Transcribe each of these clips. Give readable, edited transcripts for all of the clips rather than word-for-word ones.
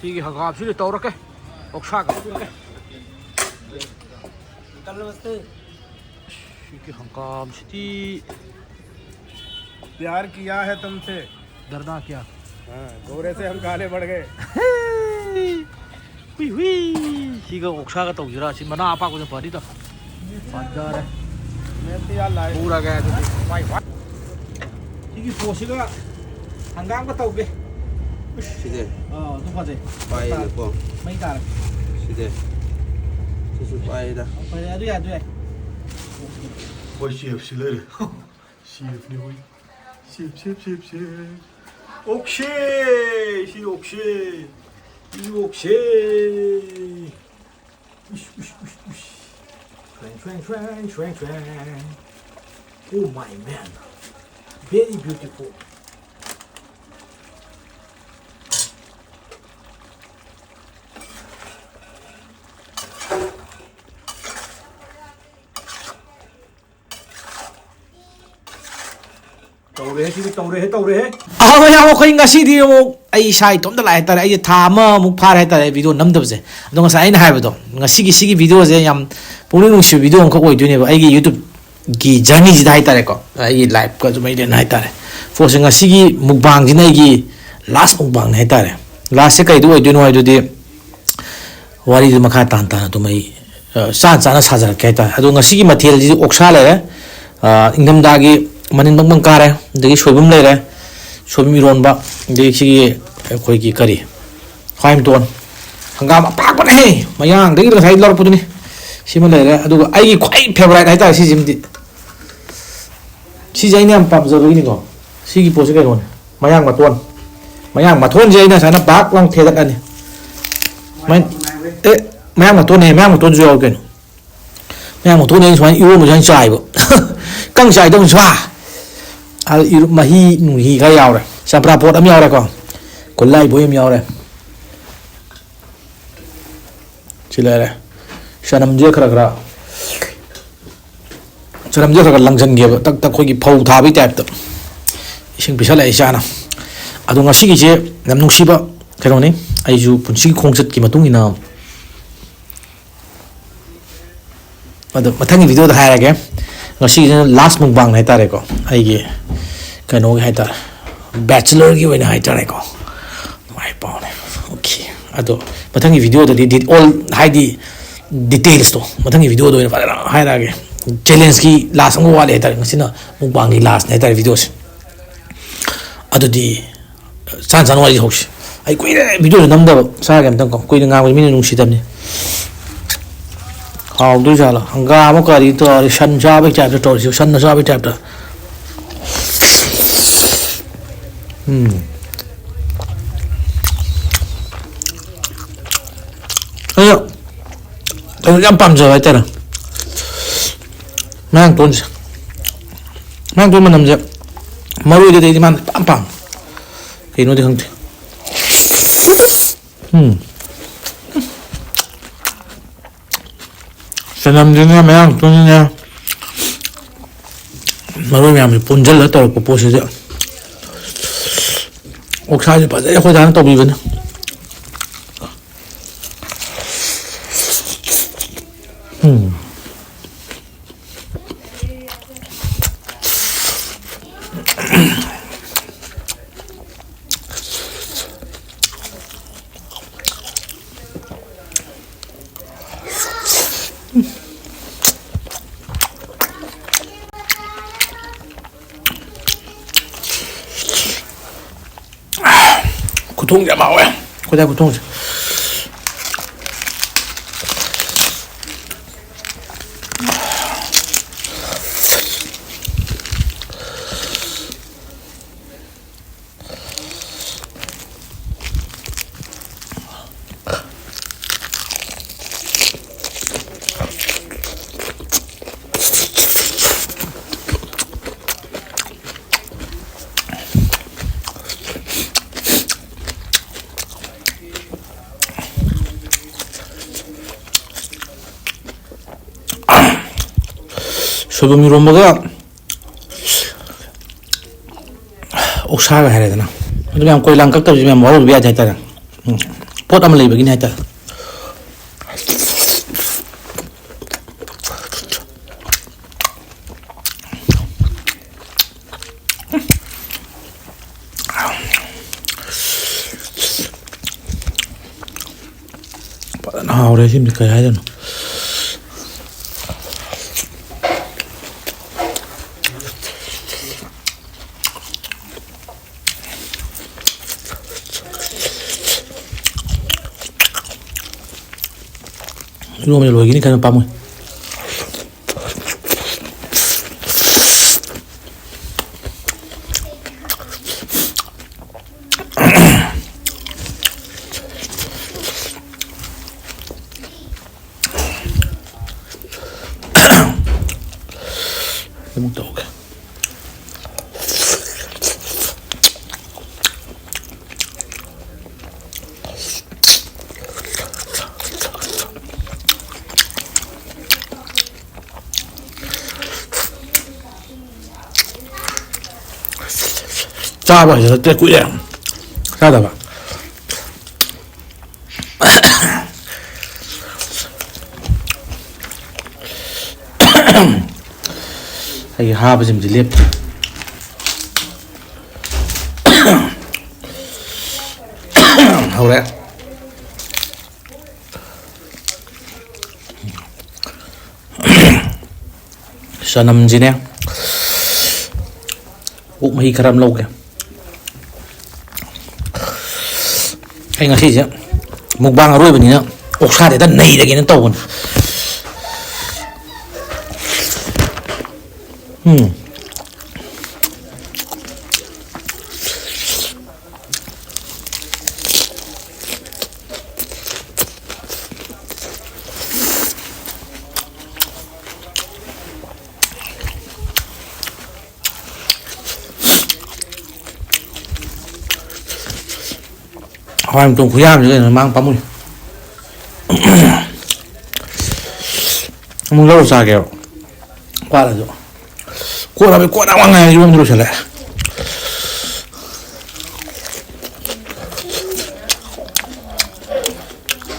ꯁꯤꯒꯤ ꯍꯪꯒꯥꯝꯁꯤꯗ ꯇꯧꯔꯛꯀꯦ ꯑꯣꯛꯁꯥꯒ ꯇꯧꯔꯛꯀꯦ ꯁꯤꯒꯤ ꯍꯪꯒꯥꯝꯁꯤꯗꯤ प्यार किया है तुमसे डरना क्या हाँ गोरे से हम काले बढ़ गए hui hui siga oksaga tawjira sin mana apa ko pari da pandare मेथी यार लाए pura ga du wai wat sigi posiga hangam ka tawge Side. du faje Pai da ko. mai tar Side. Su pai da. pai adu ya वो chef sealer chef ने हुई chef ओक्शे she ओक्शे 이 okse Shwang. Oh my man, very beautiful. tàu rê 아, 야, 뭐 거의 ngasi디 뭐 ai sai 좀 더 라이 따라 이제 다마 목 파라 했다 비디오 남더제 너 사인 하이버도 ngasi기 비디오제 얌 보는 시 비디오 한 거고 있더니 아이게 유튜브 기 저니지다 했다래 거 아이 라이브 거좀 이래 나했다래 포스 ngasi기 묵방지나 이게 라스트 묵방 했다래 라스트 가이도 있더니 와이도디 와리도 마카 탄탄 또 마이 산산나 사자게 했다 아도 ngasi기 마테리얼지 옥살래 인감다기 manin bang kare degi soibum leire soibum iron ba degi sigi khoi ki kari khaim ton hangam pak ban he mayang degi sai lor puduni sima leire adu ai gi khoi favorite hai ta si jimdi si jai ne am pam zaro ni go si gi pose kai gon mayang ma thon jai na sana bak lang thedak ani mai mayang ma ton ju au ken mayang ma ton ne swan iwo mo jan sai bo kang sai dong swa al iru mahi nuhi ga yaw re sapra pot am yaw re ko kolai boy am yaw re chilare shanam je khara langjan ge tak tak khoi gi phau tha bi type to ising bisal ai chana adu ngasi gi je nam nungsi ba kero ni ai ju punsi khongchat ki matung ina adu mathang video da haira ge ngasi last mukbang hai tare ko ai ge kano hai tar bachelor gi wena hai tare ko mai paune okay ado mathang video da did all hai di details to mathang video do hai ra ge challenge ki last ngo wale tar ngasi na mukbang gi last hai tar videos ado di san wali hosh ai koi video nam da sa ga mtang ko koi nga mi nung si dam ni how do jala hangam ka ri to shan ja ba chapter to shan na ja ba chapter ayo tôi làm pam giờ vậy ta mang tuần mà nằm giờ mà rồi đi mang pam thì nó đi không Sanam din na mang tuần nha mà rồi mình punjal là tao có post rồi 옥사 좀 빠져 거기 다는 또 비분 고통자 마오야 고자 고통자 소금 이런 거가 옥사가 해야 되나? 그냥 고이랑 깎아주면 뭐로 비야 되잖아. ꯄꯣꯠ ꯑꯃ ꯂꯩꯕꯒꯤꯅꯤ ꯍꯥꯏꯇꯥꯔꯦ. ꯐꯖꯅ ꯍꯥꯎꯔꯦ ꯁꯤꯃꯗꯤ ꯀꯩ ꯍꯥꯏꯗꯣꯏꯅꯣ. 이러면 로이기니 그냥 빠물. 먹다 오게. 짜봐 이제 때 꾸려. 짜다 봐. 이 하부 좀 립. 그래. 샤남지네. 옥 마히 가람 lâu kìa. Anh ngasi제 mukbang aroibnina oksa de neidagena tawbon. Hoàng trong khuyam như này mang bấm không lâu xa kìa qua là rồi qua là bị qua đã ngày luôn rồi trở lại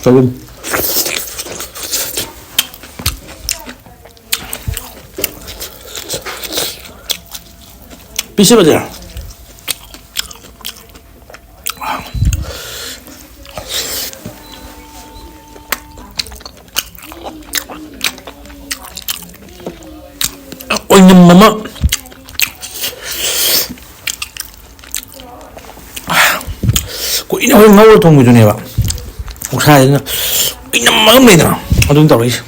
cho luôn bí xếp vào đây 님 엄마 꼬이나 형 나올 동무 좀 해봐 옥사에는 꼬이나 마음이다 어떤 따로 있어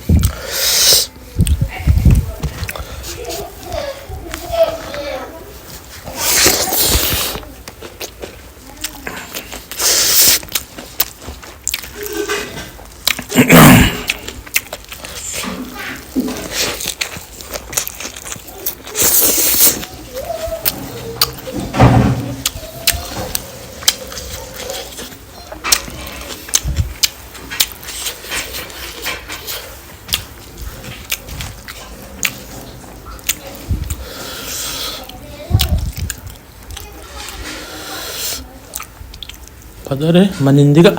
padahal manindiga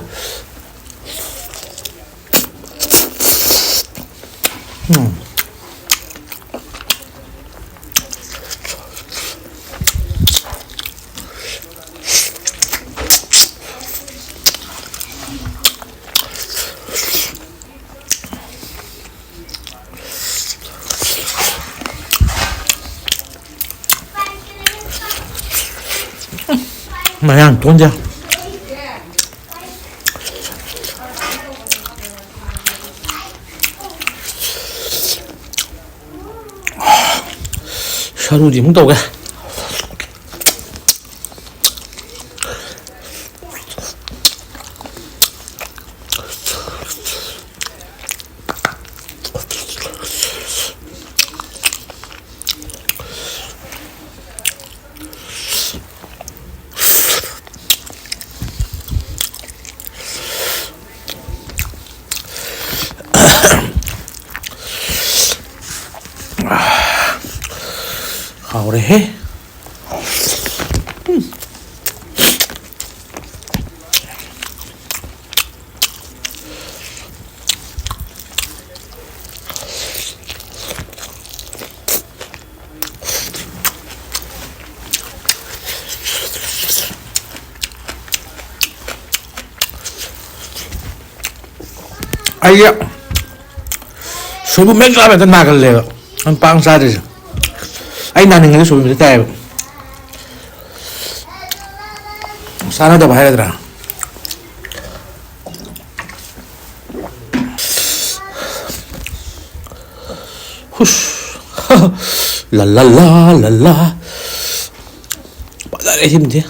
Mayang tuanja sharu gì muốn đâu kìa Ahora es 아이야 소금 맥주 하면 나갈래요. 빵 싸드죠. 아이 나는 게 소금이 됐다. 싸나다 봐야 되더라. 후슈 랄랄라 바다에 힘지.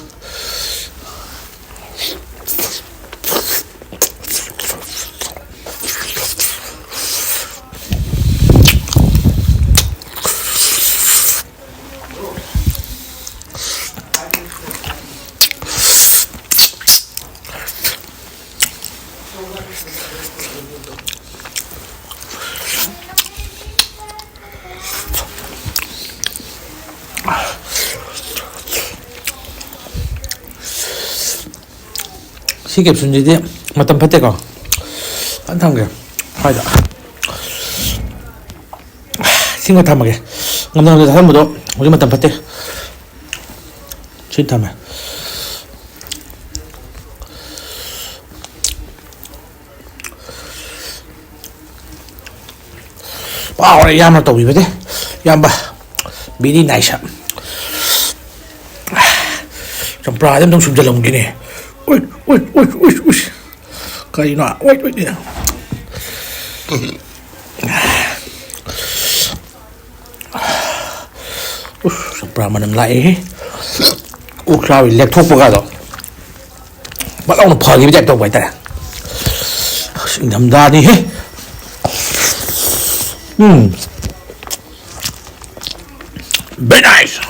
시계 순지디 맞던 밭대가 안탄 게 하자 생각 담하게 남자들 사람도 우리 맞던 밭대 진짜면 와 오늘 야만 또 위베데 야마 미리 나이샤 좀 브라דם 좀 숨잘 넘기네. ui cái nọ ui đi sắp mà nằm lại sao bị lệch thuốc vào rồi bắt đầu nó phơi cái đẹp đâu vậy ta nằm ra đi very nice.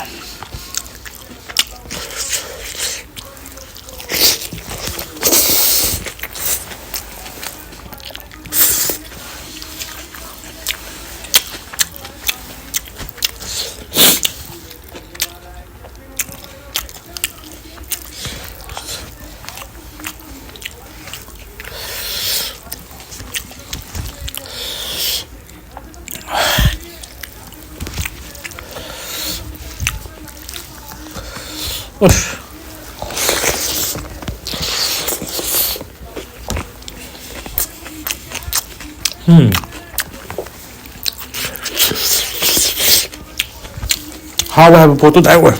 How I have a photo that way.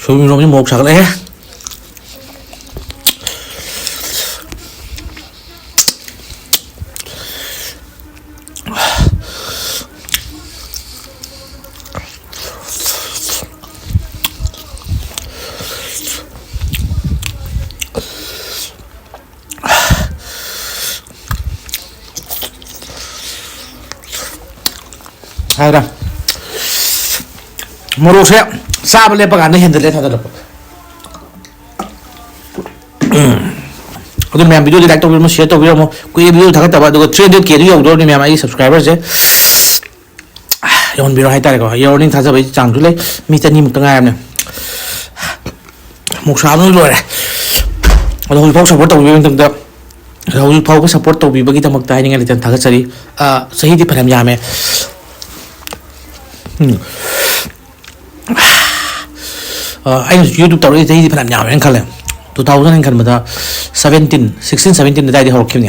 Xuống rồi một sạc đấy. Hai ra. Moro sẽ xa bên bác anh hiện lên thật là 어떤 면 비디오 like 또 보면 share 또 보면 그 비디오 다 갖다 봐. 그 트렌드 기도 요도 니 면 아이 subscriber 제 yon 비로 할 때가 yoning 다 잡아 장 줄래 미터 님 또 가야 목사는 rồi rồi phao support tàu viên từng rồi phao cái support tàu bị bagi tao mặc tay như thế thằng cái gì sahih đi phải làm gì mày anh YouTube tàu đi thì phải làm nhà anh khăn lên 2000 anh khăn mà ta 17 16 17 đại đi học kiếm nhỉ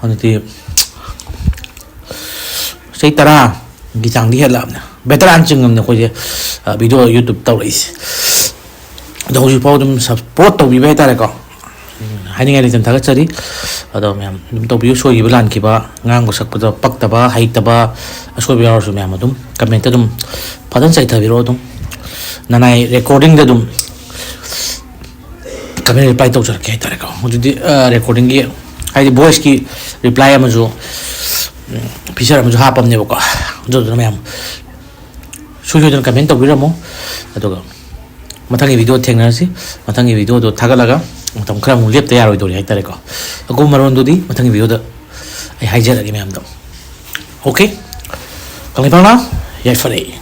anh thì xây tara cái trang đi hết làm nè better anh chừng ngầm nè coi video YouTube tàu đi rồi phao 좀 support tàu bị vậy ta này có hai ngày thì thằng cái gì đó mày tàu bị show gì làm kịp ngang của sắc của tàu bắc tàu hay tàu show bị rồi mày mà đúng comment đúng phát hiện sai thay rồi đúng nanai recording de dum kami reply to char ke tare ko mujudi recording gi ai voice ki reply am jo picture am jo ha pam ne ko jo jo me am su jo jon comment to bi ramo adoga mathang video thengna si mathang video do thagalaga matam khara mu lep tayar do ri tare ko agum maron do di mathang video da ai hijack agi me am do okay kali pa na ꯌꯥꯏꯐꯔꯦ